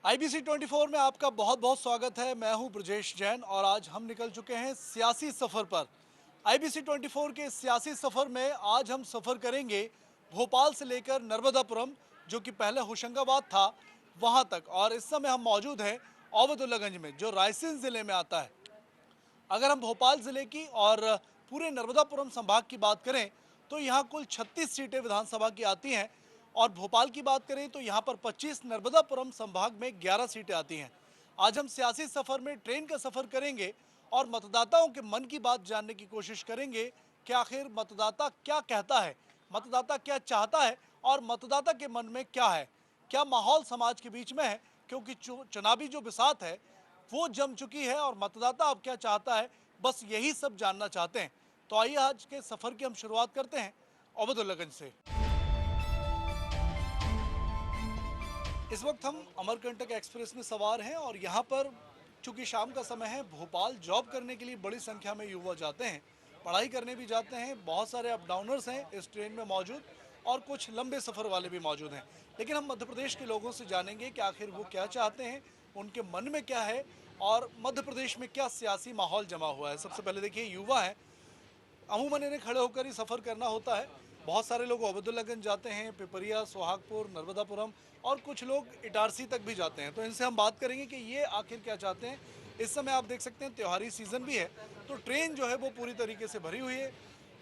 IBC 24 में आपका बहुत बहुत स्वागत है। मैं हूं ब्रजेश जैन और आज हम निकल चुके हैं सियासी सफर पर। IBC 24 के सियासी सफर में आज हम सफर करेंगे भोपाल से लेकर नर्मदापुरम, जो कि पहले होशंगाबाद था, वहां तक। और इस समय हम मौजूद हैं औबदुल्लागंज में, जो रायसेन जिले में आता है। अगर हम भोपाल जिले की और पूरे नर्मदापुरम संभाग की बात करें तो यहाँ कुल 36 सीटें विधानसभा की आती हैं, और भोपाल की बात करें तो यहाँ पर 25, नर्मदापुरम संभाग में 11 सीटें आती हैं। आज हम सियासी सफर में ट्रेन का सफर करेंगे और मतदाताओं के मन की बात जानने की कोशिश करेंगे कि आखिर मतदाता क्या कहता है, मतदाता क्या चाहता है और मतदाता के मन में क्या है, क्या माहौल समाज के बीच में है। क्योंकि चुनावी जो बिसात है वो जम चुकी है और मतदाता अब क्या चाहता है, बस यही सब जानना चाहते हैं। तो आइए आज के सफर की हम शुरुआत करते हैं औबदुल्लागंज से। इस वक्त हम अमरकंटक एक्सप्रेस में सवार हैं और यहाँ पर चूंकि शाम का समय है, भोपाल जॉब करने के लिए बड़ी संख्या में युवा जाते हैं, पढ़ाई करने भी जाते हैं। बहुत सारे अप डाउनर्स हैं इस ट्रेन में मौजूद और कुछ लंबे सफ़र वाले भी मौजूद हैं। लेकिन हम मध्य प्रदेश के लोगों से जानेंगे कि आखिर वो क्या चाहते हैं, उनके मन में क्या है और मध्य प्रदेश में क्या सियासी माहौल जमा हुआ है। सबसे पहले देखिए, युवा है, अमूमन इन्हें खड़े होकर ही सफ़र करना होता है। बहुत सारे लोग औबदुल्लागंज जाते हैं, पिपरिया, सोहागपुर, नर्मदापुरम और कुछ लोग इटारसी तक भी जाते हैं। तो इनसे हम बात करेंगे कि ये आखिर क्या चाहते हैं। इस समय आप देख सकते हैं त्योहारी सीज़न भी है, तो ट्रेन जो है वो पूरी तरीके से भरी हुई है।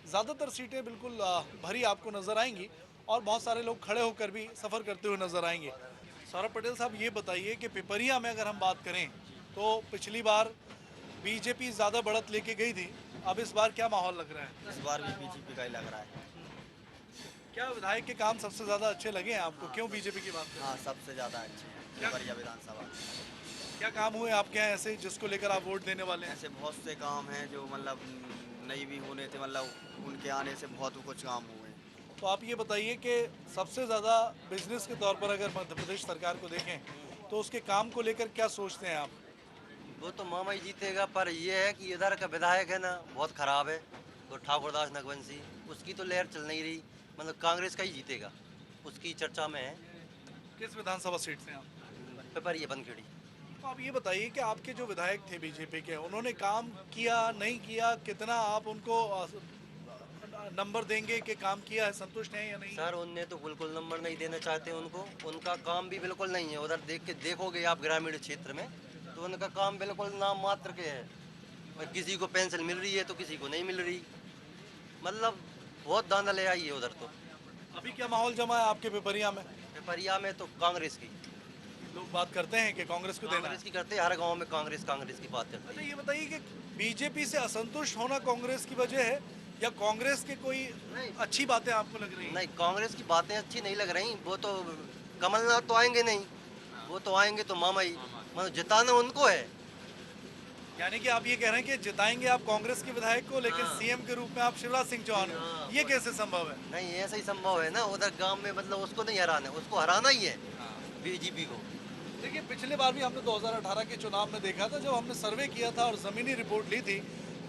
ज़्यादातर सीटें बिल्कुल भरी आपको नज़र आएंगी और बहुत सारे लोग खड़े होकर भी सफ़र करते हुए नज़र आएंगे। सौरभ पटेल साहब, ये बताइए कि पिपरिया में अगर हम बात करें तो पिछली बार बीजेपी ज़्यादा बढ़त लेके गई थी, अब इस बार क्या माहौल लग रहा है? इस बार भी बीजेपी का ही लग रहा है। क्या विधायक के काम सबसे ज़्यादा अच्छे लगे हैं आपको? हाँ, क्यों बीजेपी की बात करें? हाँ, सबसे ज़्यादा अच्छे हैं क्या देवरिया विधानसभा। क्या काम हुए आपके यहाँ ऐसे जिसको लेकर आप वोट देने वाले हैं? ऐसे बहुत से काम हैं जो मतलब नहीं भी होने थे, मतलब उनके आने से बहुत कुछ काम हुए। तो आप ये बताइए कि सबसे ज़्यादा बिजनेस के तौर पर अगर मध्य प्रदेश सरकार को देखें तो उसके काम को लेकर क्या सोचते हैं आप? वो तो मामा ही जीतेगा, पर ये है कि इधर का विधायक है ना, बहुत खराब है। तो ठाकुरदास नकवंशी, उसकी तो लहर चल नहीं रही, मतलब कांग्रेस का ही जीतेगा, उसकी चर्चा में है। किस विधानसभा सीट से आप? पेपर ये बनखेड़ी। तो आप ये बताइए कि आपके जो विधायक थे बीजेपी के, उन्होंने काम किया नहीं किया, कितना आप उनको नंबर देंगे कि काम किया है, संतुष्ट हैं या नहीं? सर उनने तो बिल्कुल नंबर नहीं देना चाहते उनको, उनका काम भी बिल्कुल नहीं है। उधर देख के देखोगे आप ग्रामीण क्षेत्र में, तो उनका काम बिल्कुल नाम मात्र के है। और किसी को पेंशन मिल रही है तो किसी को नहीं मिल रही, मतलब बहुत दांधा ले आई है उधर तो। अभी क्या माहौल जमा है आपके पिपरिया में? पेपरिया में तो कांग्रेस की, लोग बात करते हैं कि कांग्रेस को देना है। कांग्रेस की करते हैं, हर गांव में कांग्रेस कांग्रेस की बात करते अच्छा, हैं। ये बताइए कि बीजेपी से असंतुष्ट होना कांग्रेस की वजह है या कांग्रेस के कोई नहीं अच्छी बातें आपको लग रही हैं? नहीं, कांग्रेस की बातें अच्छी नहीं लग रही। वो तो कमलनाथ तो आएंगे नहीं, वो तो आएंगे तो मामा ही, मतलब जिताना उनको है। यानी कि आप ये कह रहे हैं कि जिताएंगे आप कांग्रेस के विधायक को, लेकिन हाँ। सीएम के रूप में आप शिवराज सिंह चौहान हो, हाँ, ये कैसे संभव है? नहीं ऐसा ही संभव है ना, उधर गांव में मतलब उसको नहीं हराना है, उसको हराना ही है बीजेपी को। देखिए, पिछले बार भी हमने 2018 के चुनाव में देखा था, जब हमने सर्वे किया था और ज़मीनी रिपोर्ट ली थी,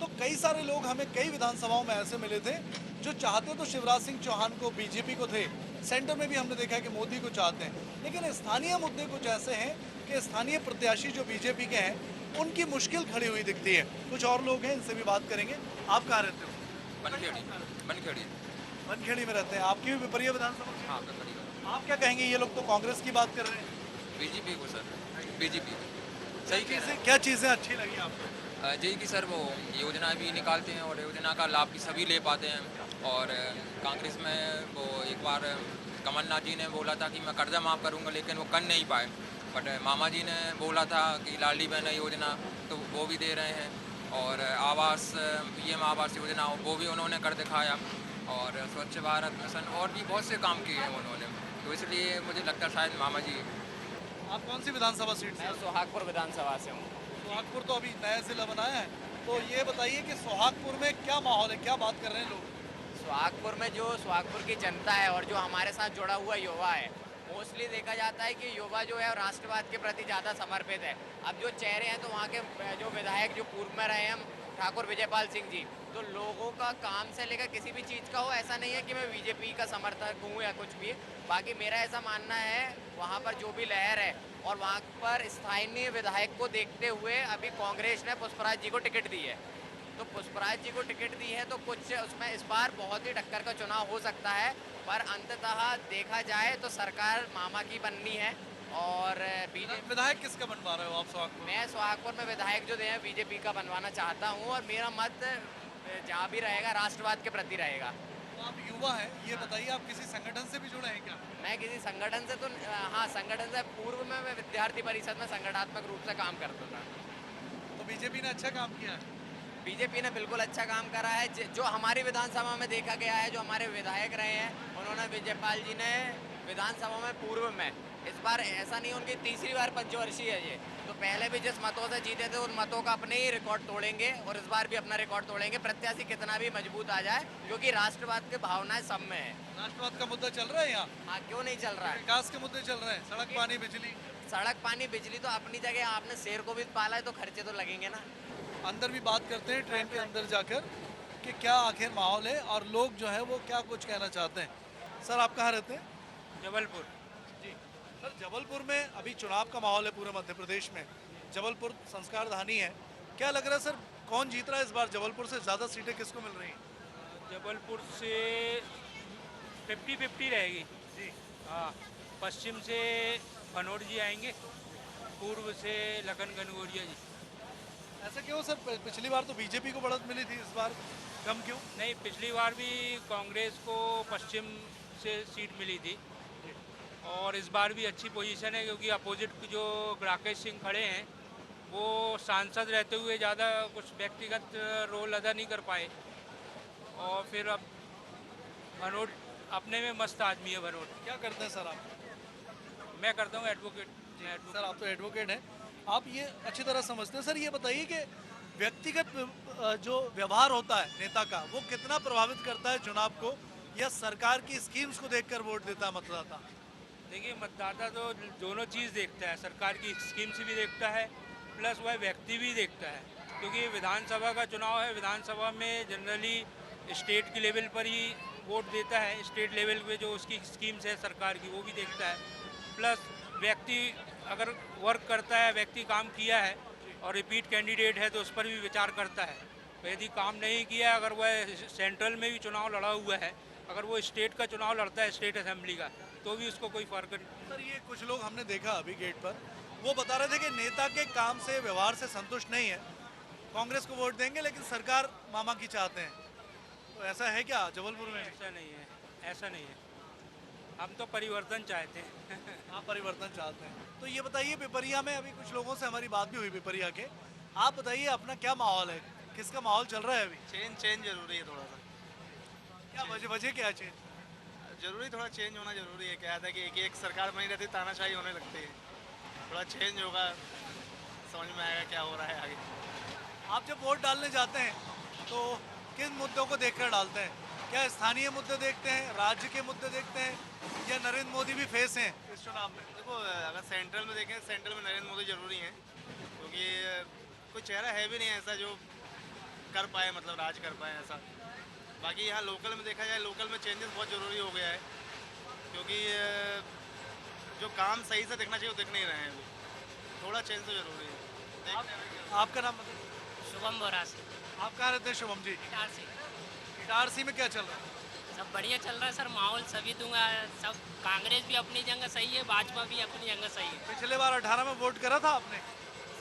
तो कई सारे लोग हमें कई विधानसभाओं में ऐसे मिले थे जो चाहते तो शिवराज सिंह चौहान को, बीजेपी को थे। सेंटर में भी हमने देखा कि मोदी को चाहते हैं, लेकिन स्थानीय मुद्दे कुछ ऐसे हैं कि स्थानीय प्रत्याशी जो बीजेपी के हैं उनकी मुश्किल खड़ी हुई दिखती है। कुछ और लोग हैं, इनसे भी बात करेंगे। आप कहाँ रहते हो? बनखेड़ी। बनखेड़ी। बनखेड़ी में रहते हैं। आपकी भी पिपरिया विधानसभा सीट? हाँ, बनखेड़ी। आप क्या कहेंगे, ये लोग तो कांग्रेस की बात कर रहे हैं, बीजेपी को सर, बीजेपी सही कह रहे क्या चीज़ें अच्छी लगी आपको? हैं। जय की सर वो योजना भी निकालते हैं और योजना का लाभ भी सभी ले पाते हैं। और कांग्रेस में वो एक बार कमलनाथ जी ने बोला था कि मैं कर्जा माफ़ करूंगा, लेकिन वो कर नहीं पाए। बट मामा जी ने बोला था कि लाडली बहन योजना तो वो भी दे रहे हैं, और आवास, पीएम आवास योजना वो भी उन्होंने कर दिखाया, और स्वच्छ भारत मिशन और भी बहुत से काम किए हैं उन्होंने। तो इसलिए मुझे लगता है शायद मामा जी। आप कौन सी विधानसभा सीट से? मैं सोहागपुर विधानसभा से हूँ। सोहागपुर तो अभी नया जिला बनाया है, तो ये बताइए कि सोहागपुर में क्या माहौल है, क्या बात कर रहे हैं लोग? सोहागपुर में जो सोहागपुर की जनता है और जो हमारे साथ जुड़ा हुआ युवा है, मोस्टली देखा जाता है कि युवा जो है राष्ट्रवाद के प्रति ज़्यादा समर्पित है। अब जो चेहरे हैं तो वहाँ के जो विधायक जो पूर्व में रहे हैं, ठाकुर विजयपाल सिंह जी, तो लोगों का काम से लेकर किसी भी चीज़ का हो, ऐसा नहीं है कि मैं बीजेपी का समर्थक हूँ या कुछ भी। बाकी मेरा ऐसा मानना है, वहाँ पर जो भी लहर है और वहाँ पर स्थानीय विधायक को देखते हुए अभी कांग्रेस ने पुष्पराज जी को टिकट दी है। तो पुष्पराज जी को टिकट दी है तो कुछ उसमें इस बार बहुत ही टक्कर का चुनाव हो सकता है, पर अंततः देखा जाए तो सरकार मामा की बननी है। और बीजेपी, विधायक किसका बनवा रहे हो आप सोहागपुर? मैं सोहागपुर में विधायक जो हैं बीजेपी का बनवाना चाहता हूँ, और मेरा मत जहाँ भी रहेगा राष्ट्रवाद के प्रति रहेगा। तो आप युवा हैं, ये बताइए आप किसी संगठन से भी जुड़े हैं क्या? मैं किसी संगठन से तो हाँ, संगठन से पूर्व में मैं विद्यार्थी परिषद में संगठनात्मक रूप से काम करता था। तो बीजेपी ने अच्छा काम किया है। बीजेपी ने बिल्कुल अच्छा काम करा है। जो हमारी विधानसभा में देखा गया है, जो हमारे विधायक रहे हैं, उन्होंने विजयपाल जी ने विधानसभा में पूर्व में, इस बार ऐसा नहीं, उनकी तीसरी बार पंचवर्षीय है ये, तो पहले भी जिस मतों से जीते थे उन मतों का अपने ही रिकॉर्ड तोड़ेंगे, और इस बार भी अपना रिकॉर्ड तोड़ेंगे, प्रत्याशी कितना भी मजबूत आ जाए, क्योंकि राष्ट्रवाद की भावनाएं सब में है। राष्ट्रवाद का मुद्दा चल रहा है यहाँ, हाँ, क्यों नहीं चल रहा है? विकास के मुद्दे चल रहे हैं, सड़क, पानी, बिजली। सड़क, पानी, बिजली तो अपनी जगह, आपने शेर को भी पाला है तो खर्चे तो लगेंगे ना। अंदर भी बात करते हैं ट्रेन के अंदर जाकर कि क्या आखिर माहौल है और लोग जो है वो क्या कुछ कहना चाहते हैं। सर आप कहाँ रहते हैं? जबलपुर। जी सर, जबलपुर में अभी चुनाव का माहौल है पूरे मध्य प्रदेश में, जबलपुर संस्कार धानी है, क्या लग रहा है सर कौन जीत रहा है इस बार? जबलपुर से ज़्यादा सीटें किसको मिल रही हैं? जबलपुर से 50-50 रहेगी जी, हाँ। पश्चिम से भनोट जी आएंगे, पूर्व से लखन गनगोरिया जी। ऐसा क्यों सर? पिछली बार तो बीजेपी को बढ़त मिली थी, इस बार कम क्यों? नहीं, पिछली बार भी कांग्रेस को पश्चिम से सीट मिली थी, और इस बार भी अच्छी पोजीशन है, क्योंकि अपोजिट जो राकेश सिंह खड़े हैं वो सांसद रहते हुए ज़्यादा कुछ व्यक्तिगत रोल अदा नहीं कर पाए, और फिर अब भनोट अपने में मस्त आदमी है। भनोट क्या करते हैं सर आप? मैं करता हूँ एडवोकेट। सर आप तो एडवोकेट हैं, आप ये अच्छी तरह समझते हैं। सर ये बताइए कि व्यक्तिगत जो व्यवहार होता है नेता का, वो कितना प्रभावित करता है चुनाव को, या सरकार की स्कीम्स को देखकर वोट देता है मतदाता? देखिए, मतदाता तो दोनों चीज़ देखता है, सरकार की स्कीम्स भी देखता है, प्लस वह व्यक्ति भी देखता है, क्योंकि विधानसभा का चुनाव है। विधानसभा में जनरली स्टेट के लेवल पर ही वोट देता है, स्टेट लेवल पे जो उसकी स्कीम्स है सरकार की वो भी देखता है, प्लस व्यक्ति अगर वर्क करता है, व्यक्ति काम किया है और रिपीट कैंडिडेट है तो उस पर भी विचार करता है। तो यदि काम नहीं किया, अगर वह सेंट्रल में भी चुनाव लड़ा हुआ है, अगर वो स्टेट का चुनाव लड़ता है, स्टेट असेंबली का, तो भी उसको कोई फर्क नहीं। सर ये कुछ लोग हमने देखा अभी गेट पर, वो बता रहे थे कि नेता के काम से, व्यवहार से संतुष्ट नहीं है, कांग्रेस को वोट देंगे लेकिन सरकार मामा की चाहते हैं। तो ऐसा है क्या जबलपुर में? ऐसा नहीं है, ऐसा नहीं है। हम तो परिवर्तन चाहते हैं। आप परिवर्तन चाहते हैं। तो ये बताइए, पिपरिया में अभी कुछ लोगों से हमारी बात भी हुई पिपरिया के, आप बताइए अपना क्या माहौल है, किसका माहौल चल रहा है अभी? चेंज जरूरी है थोड़ा सा। क्या वजह क्या है चेंज? जरूरी, थोड़ा चेंज होना जरूरी है। क्या था कि एक सरकार बनी रहती, तानाशाही होने लगती है। थोड़ा चेंज होगा, समझ में आएगा क्या हो रहा है आगे। आप जब वोट डालने जाते हैं तो किन मुद्दों को देखकर डालते हैं? क्या स्थानीय मुद्दे देखते हैं, राज्य के मुद्दे देखते हैं, या नरेंद्र मोदी भी फेस हैं इस चुनाव में? देखो, अगर सेंट्रल में देखें, सेंट्रल में नरेंद्र मोदी जरूरी हैं, क्योंकि कोई चेहरा है भी नहीं ऐसा जो कर पाए, मतलब राज कर पाए ऐसा। बाकी यहाँ लोकल में देखा जाए, लोकल में चेंजेस बहुत ज़रूरी हो गया है, क्योंकि जो काम सही से देखना चाहिए वो देख नहीं रहे हैं अभी। थोड़ा चेंज तो जरूरी है। आपका नाम बताइए। शुभम बोरा से। आप कहाँ रहते हैं शुभम जी? गिटार से। इटारसी में क्या चल रहा है? सब बढ़िया चल रहा है सर, माहौल सभी दूंगा। सब कांग्रेस भी अपनी जगह सही है, भाजपा भी अपनी जगह सही है। पिछले बार 18 में वोट करा था आपने?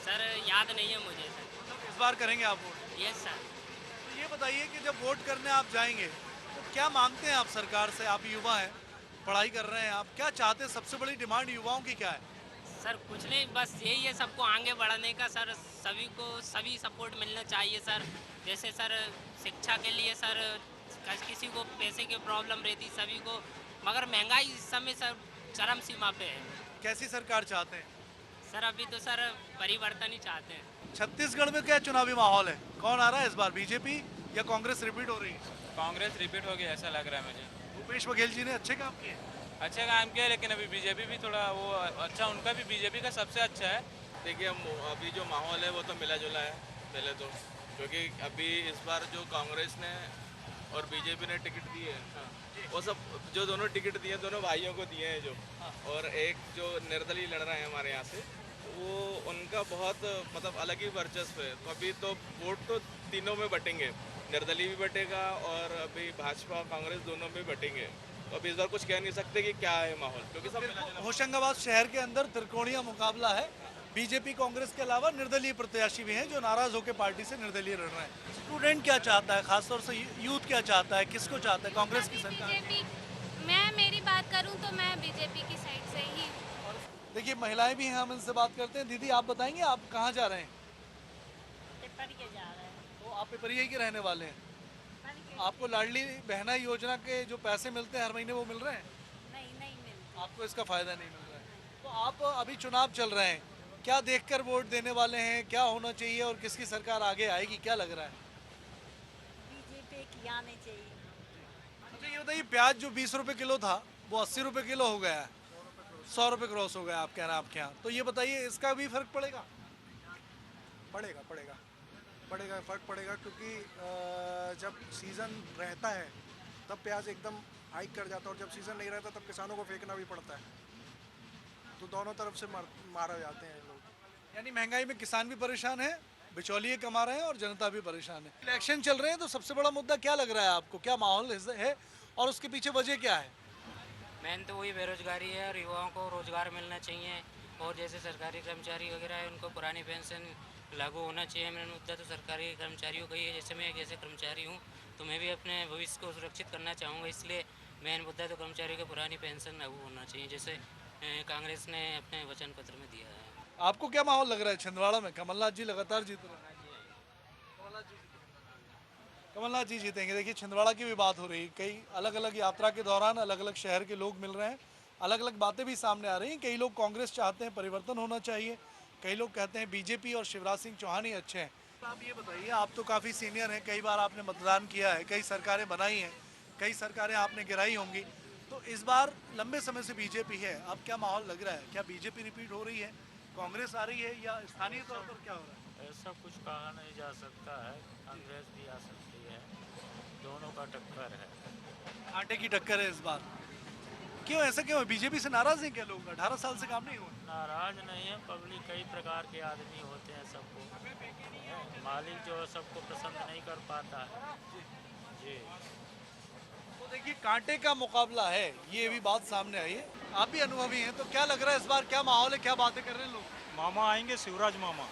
सर याद नहीं है मुझे सर। इस बार करेंगे आप वोट? Yes sir. तो ये बताइए कि जब वोट करने आप जाएंगे तो क्या मांगते हैं आप सरकार से? आप युवा हैं, पढ़ाई कर रहे हैं, आप क्या चाहते हैं? सबसे बड़ी डिमांड युवाओं की क्या है? सर कुछ नहीं, बस यही है सबको आगे बढ़ने का सर। सभी को सभी सपोर्ट मिलना चाहिए सर। जैसे सर शिक्षा के लिए सर, किसी को पैसे की प्रॉब्लम रहती सभी को, मगर महंगाई इस समय सर चरम सीमा पे है। कैसी सरकार चाहते हैं? सर अभी तो सर परिवर्तन ही चाहते हैं। छत्तीसगढ़ में क्या चुनावी माहौल है? कौन आ रहा है इस बार, बीजेपी या कांग्रेस रिपीट हो रही है? कांग्रेस रिपीट हो गया ऐसा लग रहा है मुझे। भूपेश बघेल जी ने अच्छे काम किए। अच्छा काम किया, लेकिन अभी बीजेपी भी थोड़ा वो अच्छा, उनका भी बीजेपी का सबसे अच्छा है। देखिए, अभी जो माहौल है वो तो मिला जुला है पहले तो, क्योंकि अभी इस बार जो कांग्रेस ने और बीजेपी ने टिकट दिए वो सब जो दोनों टिकट दिए दोनों भाइयों को दिए हैं जो, और एक जो निर्दलीय लड़ रहे हैं हमारे यहाँ से, वो उनका बहुत मतलब अलग ही वर्चस्व है। तो अभी तो वोट तो तीनों में बटेंगे, निर्दलीय भी बटेगा और अभी भाजपा कांग्रेस दोनों में बटेंगे। तो अभी इस बार कुछ कह नहीं सकते कि क्या है माहौल, क्योंकि सब मिला जुला। होशंगाबाद शहर के अंदर त्रिकोणीय मुकाबला है। बीजेपी कांग्रेस के अलावा निर्दलीय प्रत्याशी भी हैं जो नाराज होकर पार्टी से निर्दलीय लड़ रहे हैं। स्टूडेंट क्या चाहता है, खासतौर से यूथ क्या चाहता है, किसको चाहता है? कांग्रेस की सरकार। बीजेपी, मैं मेरी बात करूं तो मैं बीजेपी की साइड से ही। देखिए महिलाएं भी हैं, हम इनसे बात करते हैं। दीदी आप बताएंगे आप कहाँ जा रहे हैं? पिपरिया जा रहे हैं। तो आप पिपरिया के रहने वाले हैं। आपको लाडली बहना योजना के जो पैसे मिलते हैं हर महीने वो मिल रहे हैं? नहीं मिलती। आपको इसका फायदा नहीं मिल रहा है। तो आप अभी चुनाव चल रहे हैं, क्या देखकर वोट देने वाले हैं? क्या होना चाहिए और किसकी सरकार आगे आएगी, क्या लग रहा है? बीजेपी की आनी चाहिए। अच्छा ये बताइए, प्याज जो 20 रुपए किलो था वो 80 रुपए किलो हो गया है, 100 रुपए क्रॉस हो गया आप कह रहे हैं आपके यहाँ। तो ये बताइए इसका भी फर्क पड़ेगा? पड़ेगा फ़र्क पड़ेगा, क्योंकि जब सीज़न रहता है तब प्याज एकदम हाइक कर जाता है, और जब सीज़न नहीं रहता तब किसानों को फेंकना भी पड़ता है। तो दोनों तरफ से मारा जाते हैं लोग। यानी महंगाई में किसान भी परेशान है, बिचौलिए कमा रहे हैं और जनता भी परेशान है। इलेक्शन चल रहे हैं तो सबसे बड़ा मुद्दा क्या लग रहा है आपको, क्या माहौल है और उसके पीछे वजह क्या है? मेन तो वही बेरोजगारी है, और युवाओं को रोजगार मिलना चाहिए, और जैसे सरकारी कर्मचारी वगैरह है उनको पुरानी पेंशन लागू होना चाहिए। मेन मुद्दा तो सरकारी कर्मचारियों का ही है। जैसे मैं एक ऐसे कर्मचारी हूँ तो मैं भी अपने भविष्य को सुरक्षित करना चाहूँगा, इसलिए मेन मुद्दा तो कर्मचारियों को पुरानी पेंशन लागू होना चाहिए, जैसे कांग्रेस ने अपने वचन पत्र में दिया है। आपको क्या माहौल लग रहा है छिंदवाड़ा में? कमलनाथ जी लगातार जीत रहे हैं। कमलनाथ जी जीतेंगे। देखिए छिंदवाड़ा की भी बात हो रही है, कई अलग अलग यात्रा के दौरान अलग अलग शहर के लोग मिल रहे हैं, अलग अलग बातें भी सामने आ रही हैं। कई लोग कांग्रेस चाहते हैं परिवर्तन होना चाहिए, कई लोग कहते हैं बीजेपी और शिवराज सिंह चौहान ही अच्छे हैं। आप ये बताइए, आप तो काफ़ी सीनियर हैं, कई बार आपने मतदान किया है, कई सरकारें बनाई हैं, कई सरकारें आपने गिराई होंगी, तो इस बार लंबे समय से बीजेपी है, अब क्या माहौल लग रहा है? क्या बीजेपी रिपीट हो रही है, कांग्रेस आ रही है, या स्थानीय तौर पर क्या हो रहा है? ऐसा कुछ कहा नहीं जा सकता है, कांग्रेस भी आ सकती है, दोनों का टक्कर है। आटे की टक्कर है इस बार। क्यों ऐसा क्यों है? बीजेपी से नाराज हैं क्या लोग? 18 साल से काम नहीं हुआ? नाराज नहीं है, पब्लिक कई प्रकार के आदमी होते हैं, सबको मालिक जो है सबको पसंद नहीं कर पाता है जी। तो देखिए कांटे का मुकाबला है, ये भी बात सामने आई है। आप भी अनुभवी हैं, तो क्या लग रहा है इस बार क्या माहौल है, क्या बातें कर रहे हैं लोग? मामा आएंगे, शिवराज मामा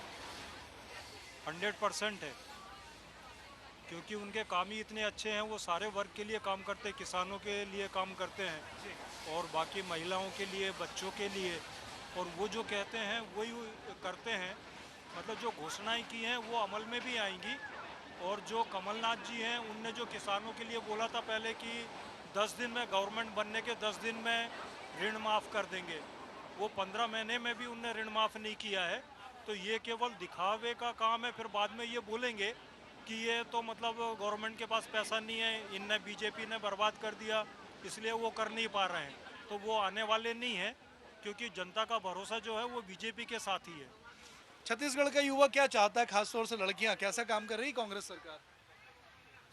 100% है, क्योंकि उनके काम ही इतने अच्छे हैं। वो सारे वर्ग के लिए काम करते हैं, किसानों के लिए काम करते हैं और बाकी महिलाओं के लिए, बच्चों के लिए, और वो जो कहते हैं वही करते हैं। मतलब जो घोषणाएं की हैं वो अमल में भी आएंगी। और जो कमलनाथ जी हैं उनने जो किसानों के लिए बोला था पहले कि 10 दिन में, गवर्नमेंट बनने के 10 दिन में ऋण माफ़ कर देंगे, वो 15 महीने में भी उनने ऋण माफ़ नहीं किया है। तो ये केवल दिखावे का काम है, फिर बाद में ये बोलेंगे कि ये तो मतलब गवर्नमेंट के पास पैसा नहीं है, इनने बीजेपी ने बर्बाद कर दिया इसलिए वो कर नहीं पा रहे हैं। तो वो आने वाले नहीं हैं, क्योंकि जनता का भरोसा जो है वो बीजेपी के साथ ही है। छत्तीसगढ़ का युवा क्या चाहता है, खासतौर से लड़कियां कैसा काम कर रही है कांग्रेस सरकार?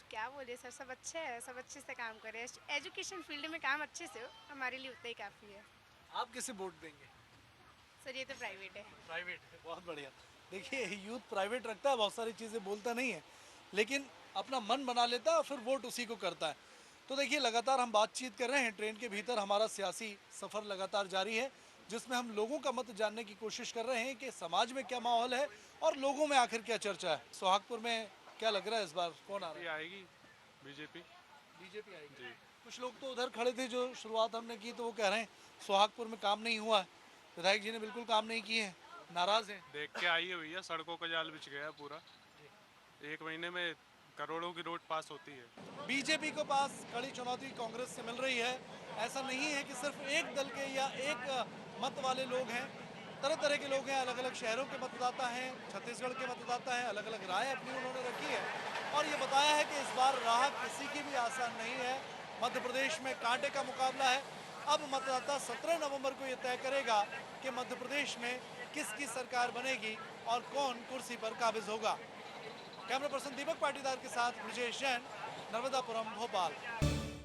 क्या बोले सर, सब अच्छे है, सब अच्छे से काम कर रहे हैं। एजुकेशन फील्ड में काम अच्छे से हो, हमारे लिए उतना ही काफ़ी है। आप किसे वोट देंगे? सर ये तो प्राइवेट है। प्राइवेट है, बहुत बढ़िया। देखिए यूथ प्राइवेट रखता है, बहुत सारी चीज़ें बोलता नहीं है, लेकिन अपना मन बना लेता है और फिर वोट उसी को करता है। तो देखिए लगातार हम बातचीत कर रहे हैं, ट्रेन के भीतर हमारा सियासी सफ़र लगातार जारी है, जिसमें हम लोगों का मत जानने की कोशिश कर रहे हैं कि समाज में क्या माहौल है और लोगों में आखिर क्या चर्चा है। सोहागपुर में क्या लग रहा है इस बार कौन आ रहा है? आएगी बीजेपी। बीजेपी आएगी। कुछ लोग तो उधर खड़े थे जो शुरुआत हमने की, तो वो कह रहे हैं सोहागपुर में काम नहीं हुआ है, विधायक जी ने बिल्कुल काम नहीं किए हैं, नाराज हैं। देख के आई है भैया, सड़कों का जाल बिछ गया पूरा, 1 महीने में करोड़ों की रोड पास होती है। बीजेपी को पास कड़ी चुनौती कांग्रेस से मिल रही है। ऐसा नहीं है कि सिर्फ एक दल के या एक मत वाले लोग हैं, तरह तरह के लोग हैं, अलग अलग शहरों के मतदाता हैं, छत्तीसगढ़ के मतदाता हैं, अलग अलग राय अपनी उन्होंने रखी है और ये बताया है कि इस बार राह किसी की भी आसान नहीं है। मध्य प्रदेश में कांटे का मुकाबला है। अब मतदाता 17 नवंबर को ये तय करेगा कि मध्य प्रदेश में किसकी सरकार बनेगी और कौन कुर्सी पर काबिज होगा। कैमरा पर्सन दीपक पाटीदार के साथ ब्रजेश जैन, नर्मदापुरम, भोपाल।